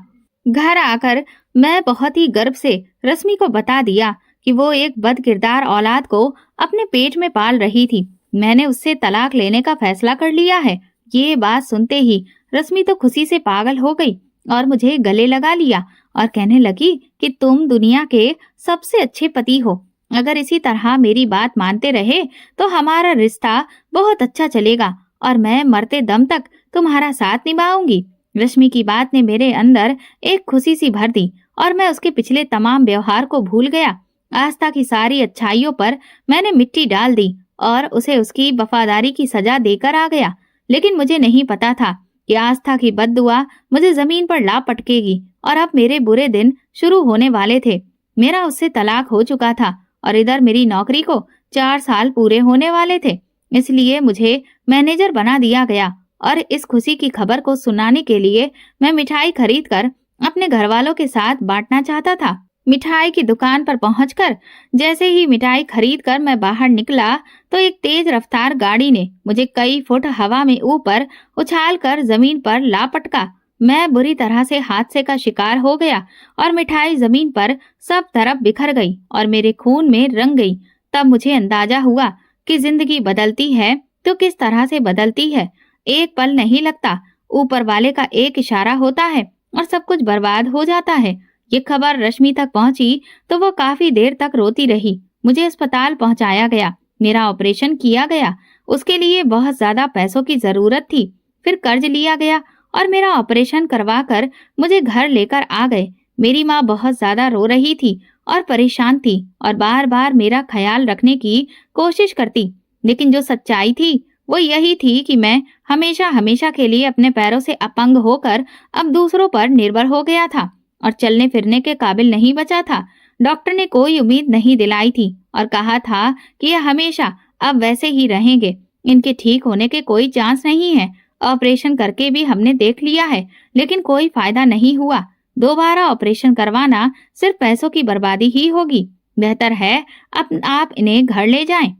Speaker 1: घर आकर मैं बहुत ही गर्व से रश्मि को बता दिया कि वो एक बदकिरदार औलाद को अपने पेट में पाल रही थी। मैंने उससे तलाक लेने का फैसला कर लिया है। ये बात सुनते ही रश्मि तो खुशी से पागल हो गई और मुझे गले लगा लिया और कहने लगी कि तुम दुनिया के सबसे अच्छे पति हो। अगर इसी तरह मेरी बात मानते रहे तो हमारा रिश्ता बहुत अच्छा चलेगा और मैं मरते दम तक तुम्हारा साथ निभाऊंगी। रश्मि की बात ने मेरे अंदर एक खुशी सी भर दी और मैं उसके पिछले तमाम व्यवहार को भूल गया। आस्था की सारी अच्छाइयों पर मैंने मिट्टी डाल दी और उसे उसकी वफादारी की सजा देकर आ गया। लेकिन मुझे नहीं पता था कि आस्था की बद्दुआ मुझे जमीन पर ला पटकेगी और अब मेरे बुरे दिन शुरू होने वाले थे। मेरा उससे तलाक हो चुका था और इधर मेरी नौकरी को 4 साल पूरे होने वाले थे। इसलिए मुझे मैनेजर बना दिया गया और इस खुशी की खबर को सुनाने के लिए मैं मिठाई खरीद कर अपने घर वालों के साथ बांटना चाहता था। मिठाई की दुकान पर पहुंचकर जैसे ही मिठाई खरीद कर मैं बाहर निकला तो एक तेज रफ्तार गाड़ी ने मुझे कई फुट हवा में ऊपर उछाल कर जमीन पर ला पटका। मैं बुरी तरह से हादसे का शिकार हो गया और मिठाई जमीन पर सब तरफ बिखर गई और मेरे खून में रंग गई। तब मुझे अंदाजा हुआ कि जिंदगी बदलती है तो किस तरह से बदलती है। एक पल नहीं लगता, ऊपर वाले का एक इशारा होता है और सब कुछ बर्बाद हो जाता है। ये खबर रश्मि तक पहुंची तो वो काफी देर तक रोती रही। मुझे अस्पताल पहुंचाया गया, मेरा ऑपरेशन किया गया। उसके लिए बहुत ज्यादा पैसों की जरूरत थी। फिर कर्ज लिया गया और मेरा ऑपरेशन करवा कर मुझे घर लेकर आ गए। मेरी माँ बहुत ज्यादा रो रही थी और परेशान थी और बार बार मेरा ख्याल रखने की कोशिश करती। लेकिन जो सच्चाई थी वो यही थी कि मैं हमेशा हमेशा के लिए अपने पैरों से अपंग होकर अब दूसरों पर निर्भर हो गया था और चलने फिरने के काबिल नहीं बचा था। डॉक्टर ने कोई उम्मीद नहीं दिलाई थी और कहा था कि ये हमेशा अब वैसे ही रहेंगे, इनके ठीक होने के कोई चांस नहीं है। ऑपरेशन करके भी हमने देख लिया है लेकिन कोई फायदा नहीं हुआ। दोबारा ऑपरेशन करवाना सिर्फ पैसों की बर्बादी ही होगी। बेहतर है अब आप इन्हें घर ले जाएं।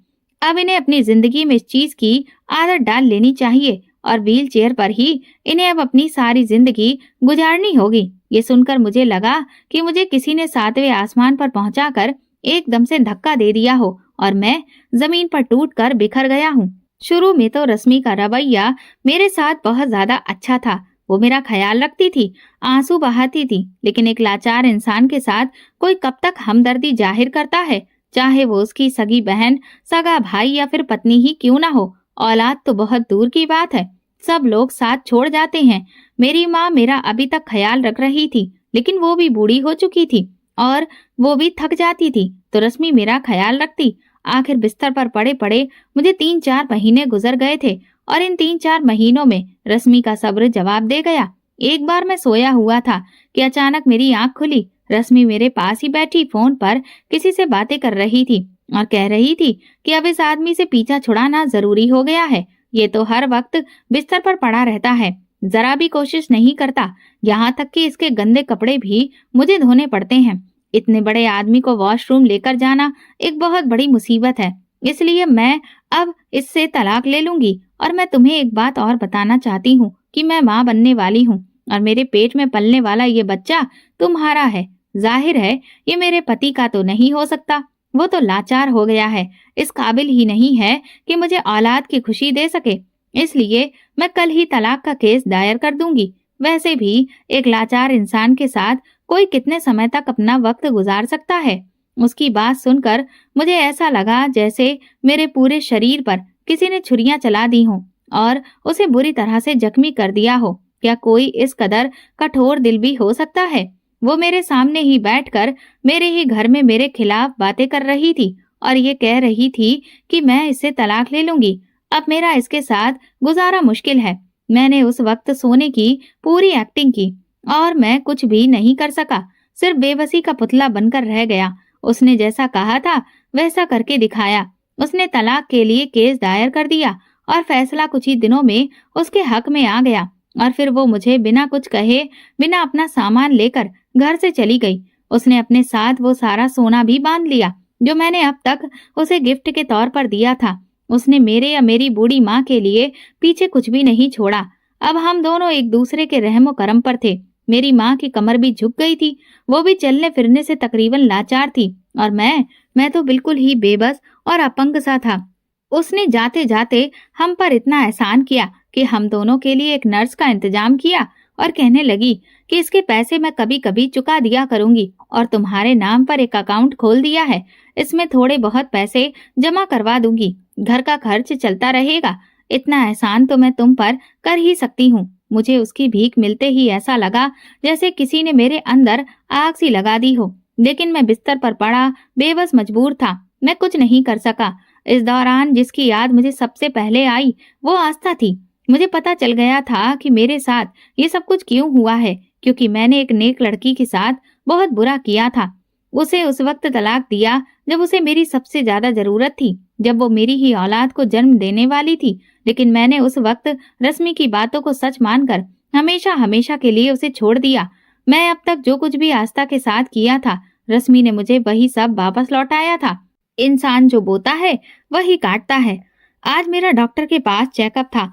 Speaker 1: अब इन्हें अपनी जिंदगी में इस चीज की आदत डाल लेनी चाहिए और व्हील चेयर पर ही इन्हें अब अपनी सारी जिंदगी गुजारनी होगी। ये सुनकर मुझे लगा कि मुझे किसी ने 7वें आसमान पर पहुंचाकर एकदम से धक्का दे दिया हो और मैं जमीन पर टूटकर बिखर गया हूँ। शुरू में तो रश्मि का रवैया मेरे साथ बहुत ज्यादा अच्छा था। वो मेरा ख्याल रखती थी, आंसू बहाती थी। लेकिन एक लाचार इंसान के साथ कोई कब तक हमदर्दी जाहिर करता है, चाहे वो उसकी सगी बहन, सगा भाई या फिर पत्नी ही क्यों ना हो। औलाद तो बहुत दूर की बात है, सब लोग साथ छोड़ जाते हैं। मेरी माँ मेरा अभी तक ख्याल रख रही थी लेकिन वो भी बूढ़ी हो चुकी थी और वो भी थक जाती थी तो रश्मि मेरा ख्याल रखती। आखिर बिस्तर पर पड़े पड़े मुझे 3-4 महीने गुजर गए थे और इन 3-4 महीनों में रश्मि का सब्र जवाब दे गया। एक बार मैं सोया हुआ था कि अचानक मेरी आंख खुली। रश्मि मेरे पास ही बैठी फोन पर किसी से बातें कर रही थी और कह रही थी कि अब इस आदमी से पीछा छुड़ाना जरूरी हो गया है। ये तो हर वक्त बिस्तर पर पड़ा रहता है, जरा भी कोशिश नहीं करता। यहाँ तक कि इसके गंदे कपड़े भी मुझे धोने पड़ते हैं। इतने बड़े आदमी को वॉशरूम लेकर जाना एक बहुत बड़ी मुसीबत है। इसलिए मैं अब इससे तलाक ले लूंगी। और मैं तुम्हें एक बात और बताना चाहती हूँ कि मैं माँ बनने वाली हूँ और मेरे पेट में पलने वाला ये बच्चा तुम्हारा है। जाहिर है ये मेरे पति का तो नहीं हो सकता, वो तो लाचार हो गया है, इस काबिल ही नहीं है कि मुझे औलाद की खुशी दे सके। इसलिए मैं कल ही तलाक का केस दायर कर दूंगी। वैसे भी एक लाचार इंसान के साथ कोई कितने समय तक अपना वक्त गुजार सकता है। उसकी बात सुनकर मुझे ऐसा लगा जैसे मेरे पूरे शरीर पर किसी ने छुरियां चला दी हों और उसे बुरी तरह से जख्मी कर दिया हो। क्या कोई इस कदर कठोर दिल भी हो सकता है? वो मेरे सामने ही बैठकर मेरे ही घर में मेरे खिलाफ बातें कर रही थी और ये कह रही थी कि मैं इससे तलाक ले लूंगी। अब मेरा इसके साथ गुजारा मुश्किल है। मैंने उस वक्त सोने की पूरी एक्टिंग की और मैं कुछ भी नहीं कर सका, सिर्फ बेबसी का पुतला बनकर रह गया। उसने जैसा कहा था वैसा करके दिखाया। उसने तलाक के लिए केस दायर कर दिया और फैसला कुछ ही दिनों में उसके हक में आ गया और फिर वो मुझे बिना कुछ कहे, बिना अपना सामान लेकर घर से चली गई। उसने अपने साथ वो सारा सोना भी बांध लिया जो मैंने अब तक उसे गिफ्ट के तौर पर दिया था। उसने मेरे या मेरी बूढ़ी माँ के लिए पीछे कुछ भी नहीं छोड़ा। अब हम दोनों एक दूसरे के रहमो करम पर थे। मेरी माँ की कमर भी झुक गई थी, वो भी चलने फिरने से तकरीबन लाचार थी, और मैं तो बिल्कुल ही बेबस और अपंग सा था। उसने जाते जाते हम पर इतना एहसान किया कि हम दोनों के लिए एक नर्स का इंतजाम किया, और कहने लगी कि इसके पैसे मैं कभी कभी चुका दिया करूंगी, और तुम्हारे नाम पर एक अकाउंट खोल दिया है, इसमें थोड़े बहुत पैसे जमा करवा दूंगी, घर का खर्च चलता रहेगा। इतना एहसान तो मैं तुम पर कर ही सकती हूँ। मुझे उसकी भीख मिलते ही ऐसा लगा जैसे किसी ने मेरे अंदर आग सी लगा दी हो, लेकिन मैं बिस्तर पर पड़ा बेबस मजबूर था। मैं कुछ नहीं कर सका। इस दौरान जिसकी याद मुझे सबसे पहले आई वो आस्था थी। मुझे पता चल गया था कि मेरे साथ ये सब कुछ क्यों हुआ है, क्योंकि मैंने एक नेक लड़की के साथ बहुत बुरा किया था। उसे उस वक्त तलाक दिया जब उसे मेरी सबसे ज्यादा जरूरत थी, जब वो मेरी ही औलाद को जन्म देने वाली थी। लेकिन मैंने उस वक्त रश्मि की बातों को सच मानकर हमेशा हमेशा के लिए उसे छोड़ दिया। मैं अब तक जो कुछ भी आस्था के साथ किया था, रश्मि ने मुझे वही सब वापस लौटाया था। इंसान जो बोता है वही काटता है। आज मेरा डॉक्टर के पास चेकअप था,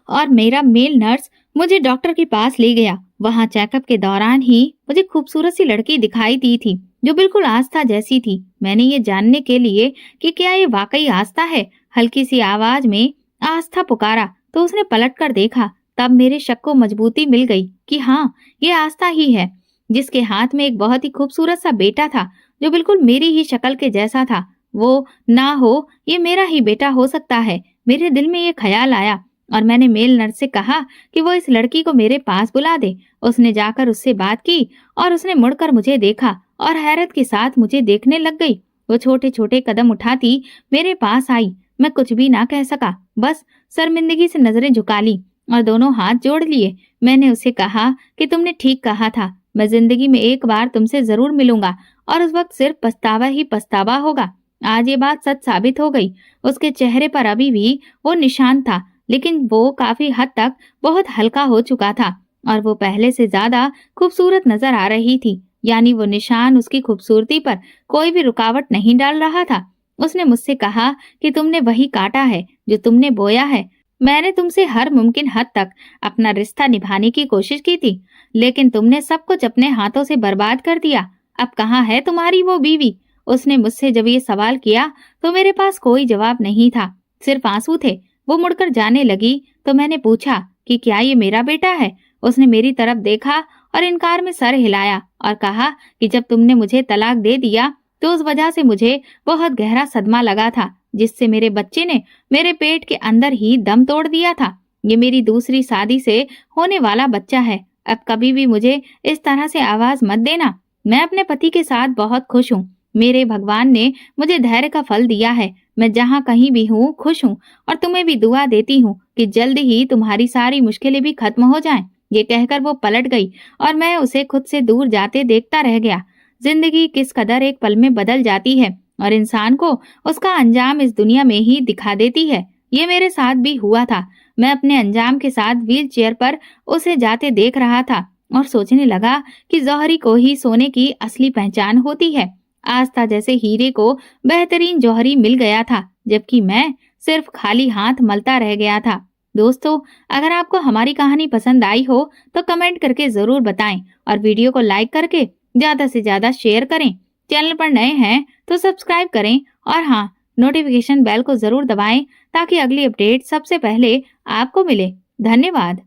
Speaker 1: और मेरा मेल नर्स मुझे डॉक्टर के पास ले गया। वहाँ चेकअप के दौरान ही मुझे खूबसूरत सी लड़की दिखाई दी थी, जो बिल्कुल आस्था जैसी थी। मैंने ये जानने के लिए कि क्या ये वाकई आस्था है, हल्की सी आवाज में आस्था पुकारा, तो उसने पलट कर देखा। तब मेरे शक को मजबूती मिल गई कि हाँ, ये आस्था ही है, जिसके हाथ में एक बहुत ही खूबसूरत सा बेटा था, जो बिल्कुल मेरी ही शक्ल के जैसा था। वो ना हो, ये मेरा ही बेटा हो सकता है। मेरे दिल में ये ख्याल आया, और मैंने मेल नर्स से कहा कि वो इस लड़की को मेरे पास बुला दे। उसने जाकर उससे बात की, और उसने मुड़कर मुझे देखा और हैरत के साथ मुझे देखने लग गई। वो छोटे छोटे कदम उठाती मेरे पास आई। मैं कुछ भी ना कह सका, बस शर्मिंदगी से नजरें झुका ली और दोनों हाथ जोड़ लिए। मैंने उसे कहा कि तुमने ठीक कहा था, मैं जिंदगी में एक बार तुमसे जरूर मिलूंगा, और उस वक्त सिर्फ पछतावा ही पछतावा होगा। आज ये बात सच साबित हो गई। उसके चेहरे पर अभी भी वो निशान था, लेकिन वो काफी हद तक बहुत हल्का हो चुका था, और वो पहले से ज्यादा खूबसूरत नजर आ रही थी। यानी वो निशान उसकी खूबसूरती पर कोई भी रुकावट नहीं डाल रहा था। उसने मुझसे कहा कि तुमने वही काटा है जो तुमने बोया है। मैंने तुमसे हर मुमकिन हद तक अपना रिश्ता निभाने की कोशिश की थी, लेकिन तुमने सब कुछ अपने हाथों से बर्बाद कर दिया। अब कहाँ है तुम्हारी वो बीवी? उसने मुझसे जब ये सवाल किया तो मेरे पास कोई जवाब नहीं था, सिर्फ आंसू थे। वो मुड़कर जाने लगी तो मैंने पूछा कि क्या ये मेरा बेटा है? उसने मेरी तरफ देखा और इनकार में सर हिलाया और कहा कि जब तुमने मुझे तलाक दे दिया तो उस वजह से मुझे बहुत गहरा सदमा लगा था, जिससे मेरे बच्चे ने मेरे पेट के अंदर ही दम तोड़ दिया था। ये मेरी दूसरी शादी से होने वाला बच्चा है। अब कभी भी मुझे इस तरह से आवाज मत देना। मैं अपने पति के साथ बहुत खुश हूँ। मेरे भगवान ने मुझे धैर्य का फल दिया है। मैं जहाँ कहीं भी हूँ खुश हूँ, और तुम्हें भी दुआ देती हूँ कि जल्द ही तुम्हारी सारी मुश्किलें भी खत्म हो जाएं। ये कहकर वो पलट गई और मैं उसे खुद से दूर जाते देखता रह गया। जिंदगी किस कदर एक पल में बदल जाती है, और इंसान को उसका अंजाम इस दुनिया में ही दिखा देती है। ये मेरे साथ भी हुआ था। मैं अपने अंजाम के साथ व्हील चेयर पर उसे जाते देख रहा था और सोचने लगा कि जौहरी को ही सोने की असली पहचान होती है। आस्था जैसे हीरे को बेहतरीन जौहरी मिल गया था, जबकि मैं सिर्फ खाली हाथ मलता रह गया था। दोस्तों, अगर आपको हमारी कहानी पसंद आई हो तो कमेंट करके जरूर बताएं, और वीडियो को लाइक करके ज्यादा से ज्यादा शेयर करें। चैनल पर नए हैं तो सब्सक्राइब करें, और हाँ, नोटिफिकेशन बेल को जरूर दबाएं ताकि अगली अपडेट सबसे पहले आपको मिले। धन्यवाद।